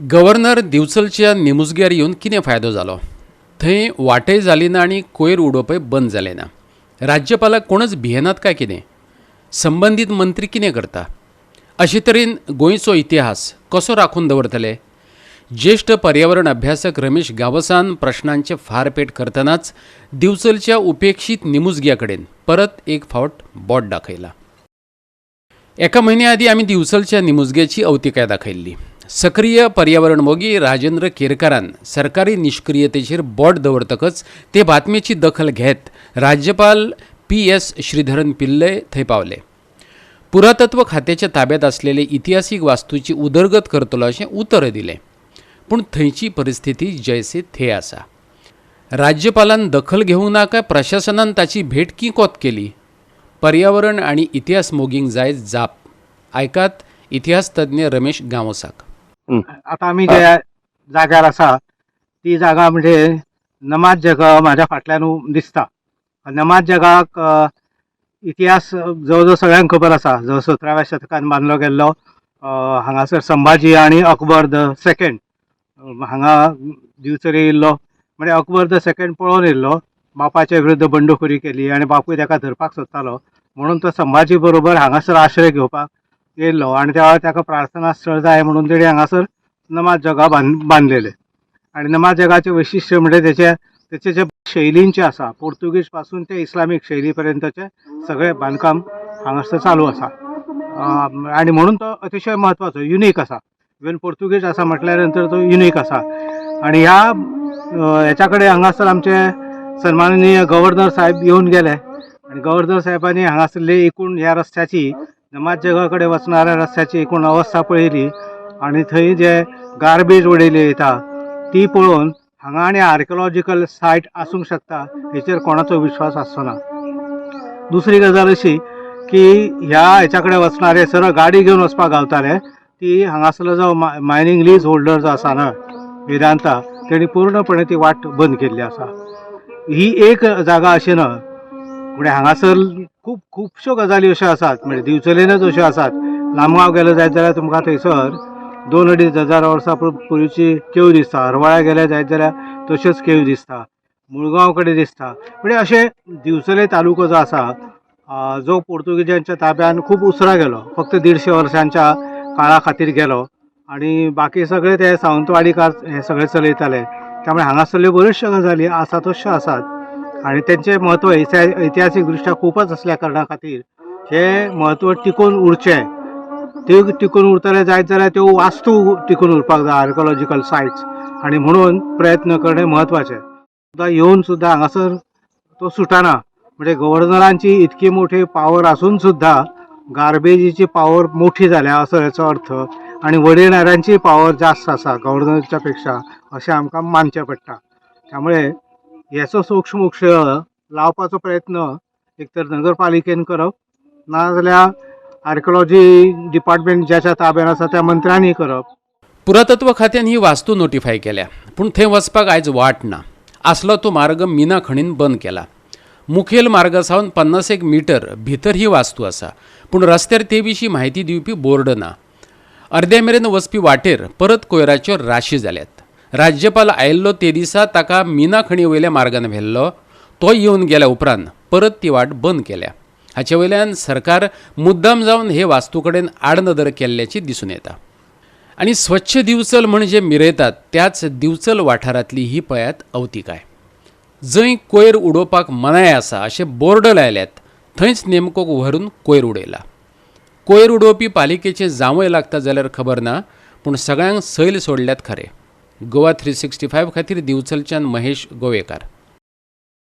Governor दिवचलच्या निमुजग्यार येवन कितें फायदो जालो? थंय वाटय जाली ना आनी कोयर उडोवपय बंद जालें ना. राज्यपालाक कोणच भियेनात काय कितें? संबंदीत मंत्री कितें करता? अशे तरेन गोंयचो इतिहास कसो राखून दवरतले? ज्येष्ठ पर्यावरण अभ्यासक रमेश गावसान प्रश्नांचे फारपेट करतनाच दिवचलच्या उपेक्षीत निमुजग्या कडेन परत एक फावट बोट दाखयला. एका म्हयन्या आदीं आमी दिवचलच्या निमुजग्याची अवतिकाय दाखयल्ली. सक्रिय पर्यावरण मोगी राजेंद्र केरकारान सरकारी निष्क्रियतेचेर बोट दवरतकच ते बातमेची दखल घेत राज्यपाल PS श्रीधरन पिल्लय थंय पावले. पुरातत्व खात्याच्या ताब्यात असलेले इतिहासीक वास्तूची उदरगत करतलो अशें उतर दिलें. पूण थंयची परिस्थिती जैसे थे आसा. राज्यपालान दखल घेवंक ना काय प्रशासनान ताची भेट किकोत केली? पर्यावरण आनी इतिहास मोगींक जाय जाप. आयकात इतिहास तज्ञ रमेश गावसाक. आता आम्ही ज्या जाग्यार आसा ती जागा म्हणजे नमाज जगा म्हाज्या फाटल्यान दिसता. नमाज जगाक इतिहास जवळ सगळ्यांक खबर आसा. जो 17व्या शतकान बांदलो गेल्लो. हांगासर संभाजी आनी अकबर द सेकंड हांगा दिवचल येयल्लो. म्हणजे अकबर द सेकंड पळोवन येयल्लो. बापाच्या विरुद्ध बंडखोरी केली आनी बापूय ताका धरपाक सोदतालो म्हणून तो संभाजी बरोबर हांगासर आश्रय घेवपाक येयल्लो आनी त्या ताका प्रार्थना स्थळ जाय म्हणून तेणी हांगासर नमाज जगा बांदलेले. आनी नमाज जगाचें वैशिश्ट्य म्हणजे तेचे जे शैलींचे आसा पोर्तुगीज पासून ते इस्लामीक शैली पर्यंतचे सगळे बांदकाम हांगासर चालू आसा. आनी म्हणून तो अतिशय म्हत्वाचो युनीक आसा. इवन पोर्तुगीज आसा म्हटल्या नंतर तो युनीक आसा. आनी ह्याच्या कडेन हांगासर आमचे सन्माननीय गव्हर्नर साहेब येवन गेले आनी गव्हर्नर साहेबांनी हांगासरली एकूण ह्या रस्त्याची नमाज जगा कडेन वचणाऱ्या रस्त्याची एकूण अवस्था पळयली आनी थंय जे गार्बेज उडयली वयता ती पळोवन हांगा आनी आर्किओलॉजिकल सायट आसूंक शकता हेचेर कोणाचो विश्वास आसचो ना. दुसरी गजाल अशी की ह्याच्या कडेन वचणारे सरळ गाडी घेवन वचपाक गावताले ती हांगासरलो जो मायनींग लीज होल्डर जो आसा ना वेदांता तेणी पूर्णपणे ती वाट बंद केल्ली आसा. ही एक जागा अशी ना म्हणजे हांगासर खुबश्यो गजाली अश्यो आसात. म्हणजे दिवचलेनच अश्यो आसात. लामगांव गेले जायत जाल्यार तुमकां थंयसर 2-2,500 वर्सां पयलींची केव दिसता. हरवळ्या गेले जायत जाल्यार तश्योच केव दिसता. मुळगांव कडेन दिसता. म्हणजे अशें दिवचले तालुको जो आसा जो पोर्तुगीजांच्या ताब्यान खूब उसरा गेलो. फक्त 150 वर्सांच्या काळा खातीर गेलो आनी बाकी सगळे ते सावंतवाडीकार हे सगळे चलयताले. त्यामुळे हांगासरल्यो बऱ्योचश्यो गजाली आसा तश्यो आसात आनी तेंचें म्हत्व इतिहासीक दृश्ट्या खूपच असल्या कारणां खातीर हे म्हत्व टिकून उरचें. ते टिकून उरतले जायत जाल्यार त्यो वास्तू टिकून उरपाक जाय आर्किओलॉजिकल सायट्स आनी म्हणून प्रयत्न करणे म्हत्वाचे. सुद्दां येवन सुद्दां हांगासर तो सुटना. म्हणजे गव्हर्नरांची इतकी मोठी पावर आसून सुद्दां गार्बेजीची पावर मोठी जाल्या असो हेचो अर्थ आनी वडयणाऱ्यांची पावर जास्त आसा गव्हर्नरच्या पेक्षा अशें आमकां मानचें पडटा. त्यामुळे हेचो सूक्ष्म लावपाचो प्रयत्न एक तर नगरपालिकेन करप नाजाल्यार आर्किओलॉजी डिपार्टमेंट ज्याच्या ताब्यान आसा त्या मंत्र्यांनी करप. पुरातत्व खात्यान ही वास्तू नोटिफाय केल्या पूण थंय वचपाक आयज वाट ना. आसलो तो मार्ग मिना खणीन बंद केला. मुखेल मार्गासावन 50 मीटर भितर ही वास्तू आसा पूण रस्त्यार ते विशीं म्हायती दिवपी बोर्ड ना. अर्द्या मेरेन वचपी वाटेर परत कोयराच्यो राशी जाल्यात. राज्यपाल आयिल्लो ते दिसा ताका मिना खणी वयल्या मार्गान व्हेल्लो. तो येवन गेल्या उपरांत परत ती वाट बंद केल्या. हाचे वयल्यान सरकार मुद्दाम जावन हे वास्तू कडेन आडनदर केल्ल्याची दिसून येता. आनी स्वच्छ दिवचल म्हणजे मिरयतात त्याच दिवचल वाठारांतली ही पळयात अवतिकाय. जंय कोयर उडोवपाक मनाय आसा अशे बोर्ड लायल्यात थंयच नेमको व्हरून कोयर उडयला. कोयर उडोवपी पालिकेचे जावंय लागता जाल्यार खबर ना पूण सगळ्यांक सैल सोडल्यात खरे. गोवा 365 खातीर दिवचलच्यान महेश गोवेकार.